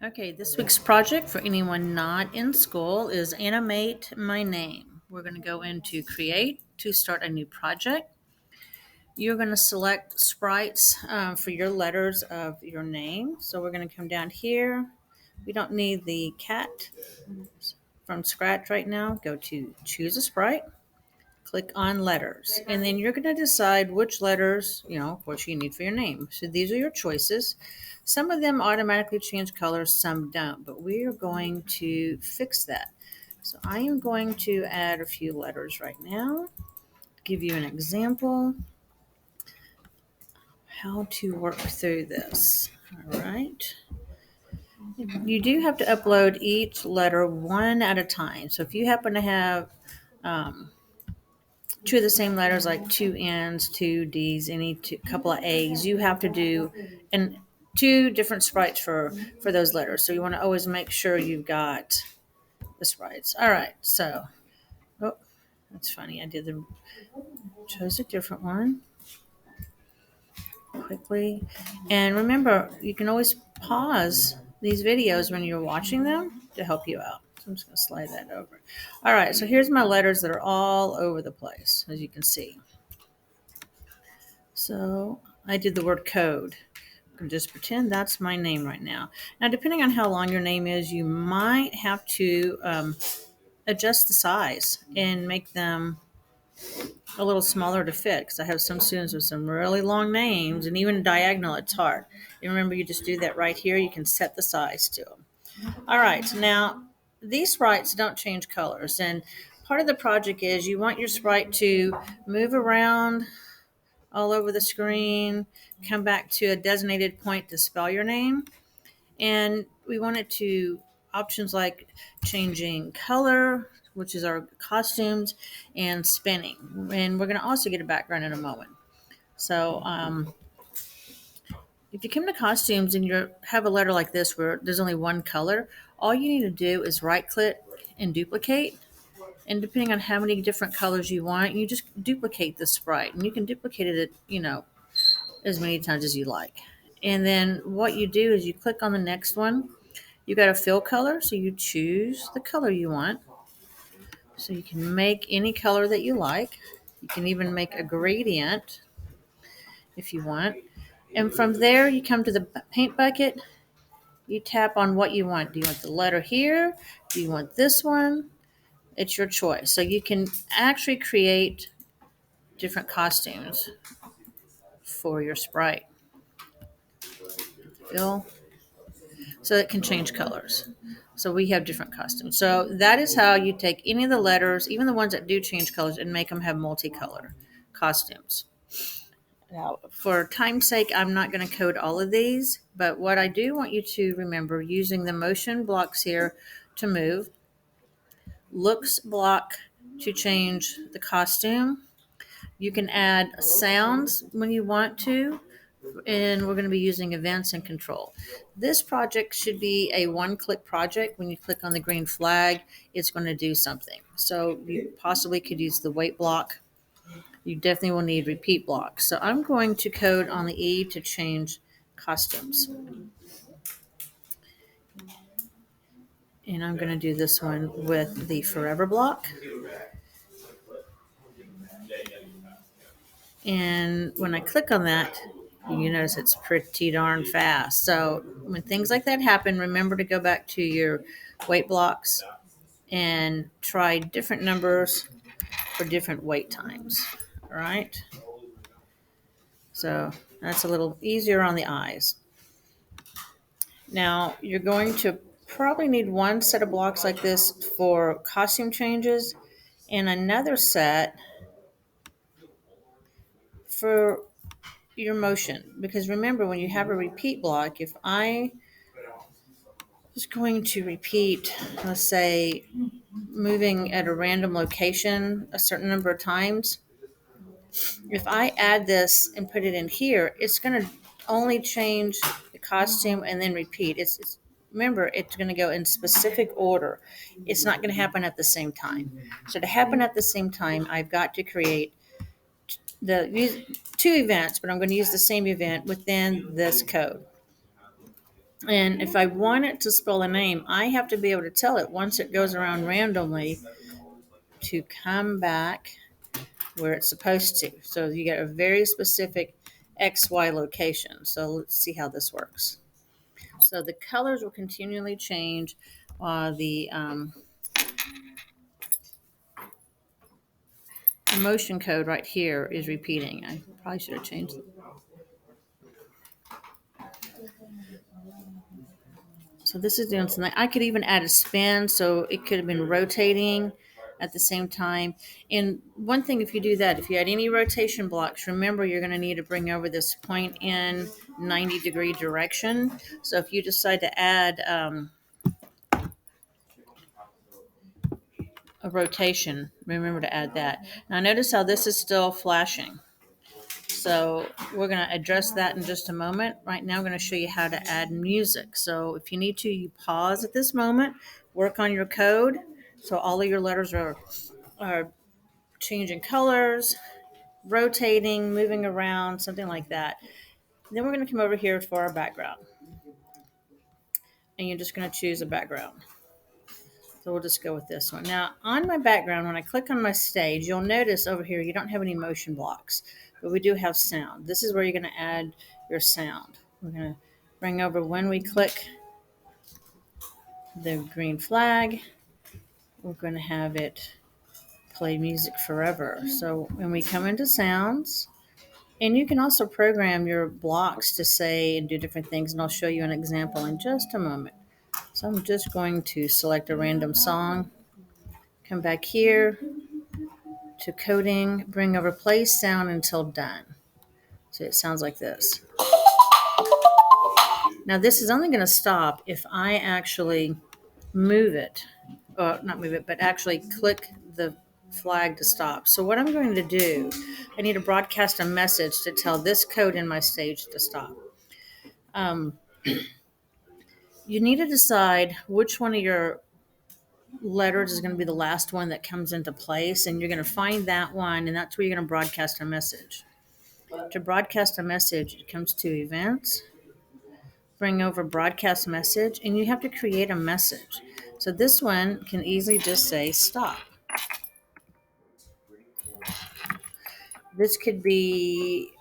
Okay, this week's project for anyone not in school is Animate My Name. We're going to go into Create to start a new project. You're going to select sprites for your letters of your name. So we're going to come down here. We don't need the cat from scratch right now. Go to Choose a Sprite, click on Letters, and then you're going to decide which letters, what you need for your name. So these are your choices. Some of them automatically change colors, some don't, but we are going to fix that. So I am going to add a few letters right now, give you an example how to work through this. All right. You do have to upload each letter one at a time. So if you happen to have two of the same letters, like two N's, two D's, couple of A's, you have to do and two different sprites for those letters. So you want to always make sure you've got the sprites. All right. So, oh, that's funny. Chose a different one quickly. And remember, you can always pause these videos when you're watching them to help you out. So I'm just going to slide that over. All right. So here's my letters that are all over the place, as you can see. So I did the word code. And just pretend that's my name right now. Now, depending on how long your name is, you might have to adjust the size and make them a little smaller to fit, because I have some students with some really long names, and even diagonal, it's hard. And remember, you just do that right here. You can set the size to them. All right, now these sprites don't change colors, and part of the project is you want your sprite to move around all over the screen, come back to a designated point to spell your name. And we want it to options like changing color, which is our costumes, and spinning. And we're going to also get a background in a moment. So if you come to costumes and you have a letter like this where there's only one color, all you need to do is right click and duplicate. And depending on how many different colors you want, you just duplicate the sprite. And you can duplicate it, as many times as you like. And then what you do is you click on the next one. You got a fill color, so you choose the color you want. So you can make any color that you like. You can even make a gradient if you want. And from there, you come to the paint bucket. You tap on what you want. Do you want the letter here? Do you want this one? It's your choice. So you can actually create different costumes for your sprite. Fill. So it can change colors. So we have different costumes. So that is how you take any of the letters, even the ones that do change colors, and make them have multicolor costumes. Now, for time's sake, I'm not going to code all of these, but what I do want you to remember, using the motion blocks here to move, looks block to change the costume. You can add sounds when you want to, and we're going to be using events and control. This project should be a one-click project. When you click on the green flag, it's going to do something. So you possibly could use the wait block. You definitely will need repeat blocks. So I'm going to code on the E to change costumes. And I'm going to do this one with the forever block. And when I click on that, you notice it's pretty darn fast. So when things like that happen, remember to go back to your wait blocks and try different numbers for different wait times. All right. So that's a little easier on the eyes. Now you're going to probably need one set of blocks like this for costume changes and another set for your motion. Because remember, when you have a repeat block, if I was going to repeat, let's say, moving at a random location a certain number of times, if I add this and put it in here, it's going to only change the costume and then repeat. Remember, it's going to go in specific order. It's not going to happen at the same time. So to happen at the same time, I've got to create two events, but I'm going to use the same event within this code. And if I want it to spell a name, I have to be able to tell it once it goes around randomly to come back where it's supposed to. So you get a very specific XY location. So let's see how this works. So the colors will continually change. The emotion code right here is repeating. I probably should have changed it. So this is doing something. I could even add a spin, so it could have been rotating at the same time. And one thing, if you do that, if you add any rotation blocks, remember you're going to need to bring over this point in 90-degree direction. So if you decide to add a rotation, remember to add that. Now notice how this is still flashing. So we're going to address that in just a moment. Right now, I'm going to show you how to add music. So if you need to, you pause at this moment, work on your code. So all of your letters are changing colors, rotating, moving around, something like that. Then we're going to come over here for our background. And you're just going to choose a background. So we'll just go with this one. Now, on my background, when I click on my stage, you'll notice over here you don't have any motion blocks, but we do have sound. This is where you're going to add your sound. We're going to bring over when we click the green flag, we're going to have it play music forever. So when we come into sounds, and you can also program your blocks to say and do different things, and I'll show you an example in just a moment. So I'm just going to select a random song, come back here to coding, bring over play sound until done. So it sounds like this. Now this is only going to stop if I actually move it, or not move it, but actually click the flag to stop. So what I'm going to do, I need to broadcast a message to tell this code in my stage to stop. You need to decide which one of your letters is going to be the last one that comes into place, and you're going to find that one, and that's where you're going to broadcast a message. To broadcast a message, it comes to events, bring over broadcast message, and you have to create a message. So this one can easily just say stop. This could be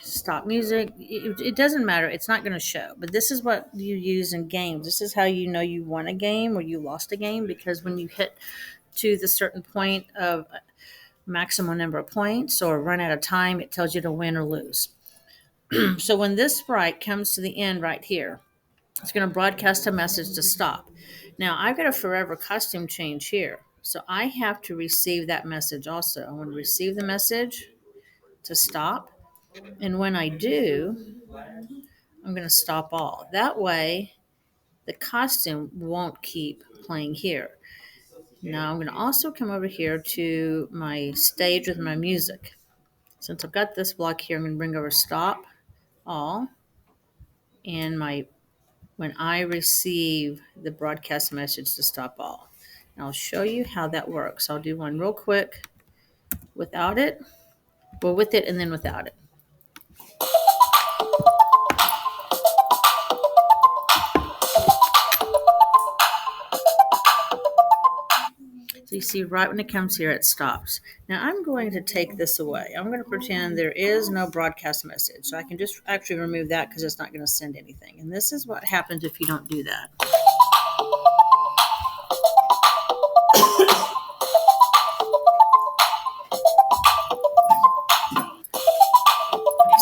stop music. It doesn't matter. It's not going to show. But this is what you use in games. This is how you know you won a game or you lost a game, because when you hit to the certain point of maximum number of points or run out of time, it tells you to win or lose. So when this sprite comes to the end right here, it's going to broadcast a message to stop. Now I've got a forever costume change here. So I have to receive that message also. I want to receive the message to stop. And when I do, I'm going to stop all. That way, the costume won't keep playing here. Now I'm going to also come over here to my stage with my music. Since I've got this block here, I'm going to bring over stop all. And when I receive the broadcast message to stop all. And I'll show you how that works. I'll do one real quick without it. Well, with it and then without it. So you see right when it comes here, it stops. Now I'm going to take this away. I'm going to pretend there is no broadcast message. So I can just actually remove that because it's not going to send anything. And this is what happens if you don't do that.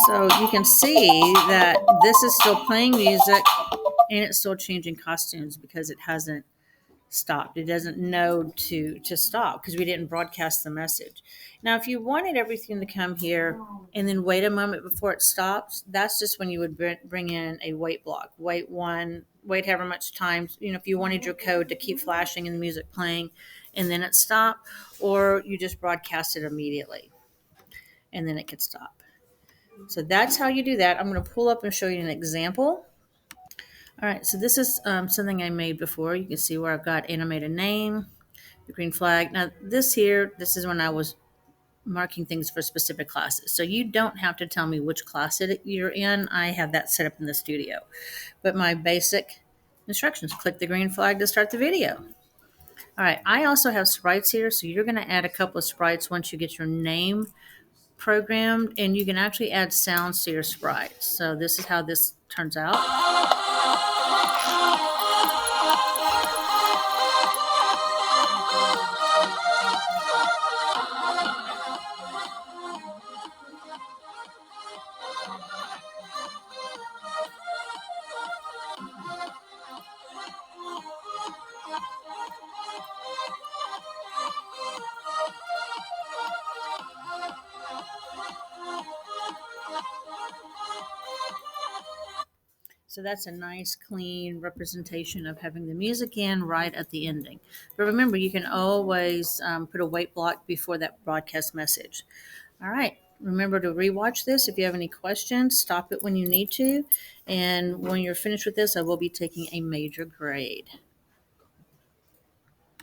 So you can see that this is still playing music and it's still changing costumes because it hasn't stopped. It doesn't know to stop because we didn't broadcast the message. Now, if you wanted everything to come here and then wait a moment before it stops, that's just when you would bring in a wait block. Wait however much time, if you wanted your code to keep flashing and the music playing and then it stop, or you just broadcast it immediately and then it could stop. So that's how you do that. I'm going to pull up and show you an example. All right, so this is something I made before. You can see where I've got animate a name, the green flag. Now this is when I was marking things for specific classes. So you don't have to tell me which class you're in. I have that set up in the studio. But my basic instructions, click the green flag to start the video. All right, I also have sprites here, so you're going to add a couple of sprites once you get your name programmed, and you can actually add sounds to your sprites. So this is how this turns out. So that's a nice, clean representation of having the music in right at the ending. But remember, you can always put a wait block before that broadcast message. All right. Remember to rewatch this. If you have any questions, stop it when you need to. And when you're finished with this, I will be taking a major grade.